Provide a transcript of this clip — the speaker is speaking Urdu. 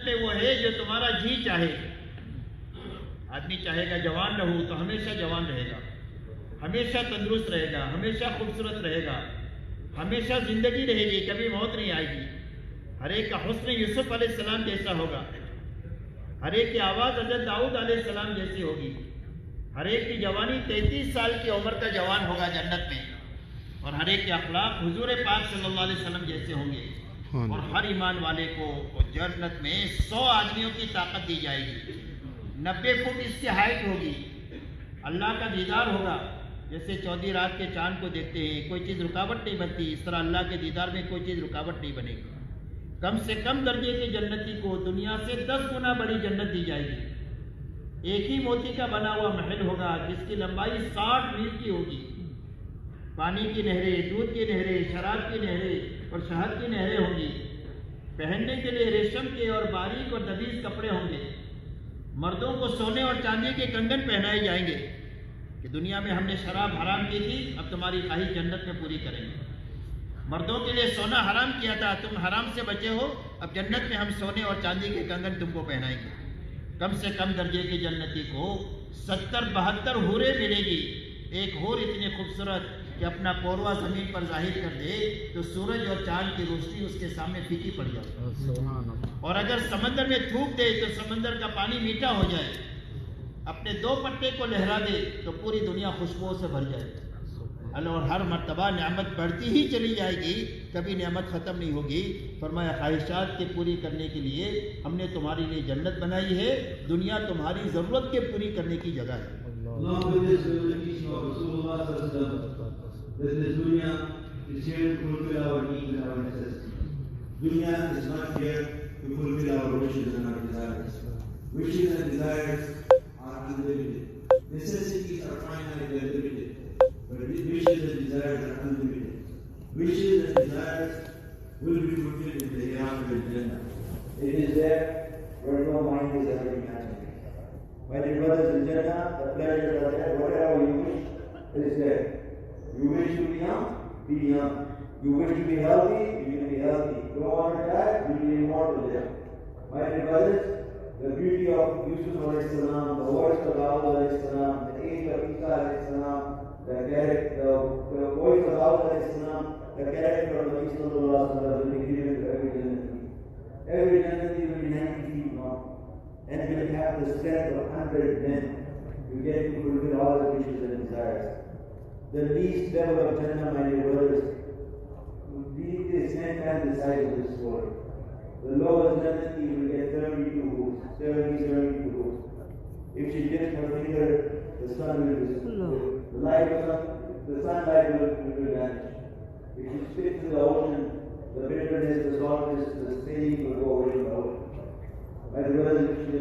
میں وہ ہے جو تمہارا جی چاہے. آدمی چاہے گا جوان رہو تو ہمیشہ جوان رہے گا، ہمیشہ تندرست رہے گا، ہمیشہ خوبصورت رہے گا، ہمیشہ زندگی رہے گی، کبھی موت نہیں آئے گی. ہر ایک کا حسن یوسف علیہ السلام جیسا ہوگا، ہر ایک کی آواز حضرت داؤد علیہ السلام جیسی ہوگی، ہر ایک کی جوانی 33 سال کی عمر کا جوان ہوگا جنت میں، اور ہر ایک کے اخلاق حضور پاک صلی اللہ علیہ وسلم جیسے ہوں گے. اور ہر ایمان والے کو جنت میں 100 آدمیوں کی طاقت دی جائے گی، 90 فٹ اس کی ہائٹ ہوگی، اللہ کا دیدار ہوگا. جیسے چودھی رات کے چاند کو دیکھتے ہیں کوئی چیز رکاوٹ نہیں بنتی، اس طرح اللہ کے دیدار میں کوئی چیز رکاوٹ نہیں بنے گی. کم سے کم درجے کے جنتی کو دنیا سے 10 گنا بڑی جنت دی جائے گی. ایک ہی موتی کا بنا ہوا محل ہوگا جس کی لمبائی 60 میل کی ہوگی. پانی کی نہریں، دودھ کی نہریں، شراب کی نہریں اور شہد کی نہریں ہوں گی. پہننے کے لیے ریشم کے اور باریک اور دبیز کپڑے ہوں گے. مردوں کو سونے اور چاندی کے کنگن پہنائے جائیں گے کہ دنیا میں ہم نے شراب حرام کی تھی، اب تمہاری خواہش جنت میں پوری کریں گے. مردوں کے لیے سونا حرام کیا تھا، تم حرام سے بچے ہو، اب جنت میں ہم سونے اور چاندی کے کنگن تم کو پہنائیں گے. کم سے کم درجے کے جنتی کو 70-72 حوریں ملے گی. ایک حور اتنی خوبصورت کہ اپنا پوروا زمین پر ظاہر کر دے تو سورج اور چاند کی روشنی اس کے سامنے پھیکی پڑ جائے، اور اگر سمندر میں تھوک دے تو سمندر کا پانی میٹھا ہو جائے. اپنے 2 پٹے کو لہرا دے تو پوری دنیا خوشبو سے بھر جائے. اور ہر مرتبہ نعمت بڑھتی ہی چلی جائے گی، کبھی نعمت ختم نہیں ہوگی. فرمایا خواہشات کے پوری کرنے کے لیے ہم نے تمہارے لیے جنت بنائی ہے، دنیا تمہاری ضرورت کے پوری کرنے کی جگہ ہے. Necessities are finite, they're limited. But wishes and desires are unlimited. Wishes and desires will be fulfilled in the hereafter Jannah. It is there where no mind is ever imagined. My dear brothers in Jannah, the pleasures are there. Whatever you wish is there. You wish to be young, be young. You wish to be healthy, you can be healthy. You don't want to die, you will be immortal there. My dear brothers, the beauty of Yusuf alayhi salam, the voice of Dawud alayhi salam, the age of Isa alayhi salam, the voice of Dawud alayhi salam, the character of Nabi sallallahu alayhi wa sallam will be given to every Jannati. Every Jannati will be 90 feet long and will have the strength of 100 men to get to fulfill all the wishes and desires. The least level of Jannah, my dear brothers, will be the 10 times the size of this world. The lowest Jannati will get 32 hooves, 72 hooves. If she dips her finger, the sun will, the sunlight will vanish. If she spits in the ocean, the bitterness, the saltness, the stain will go away in the ocean. My brothers, if she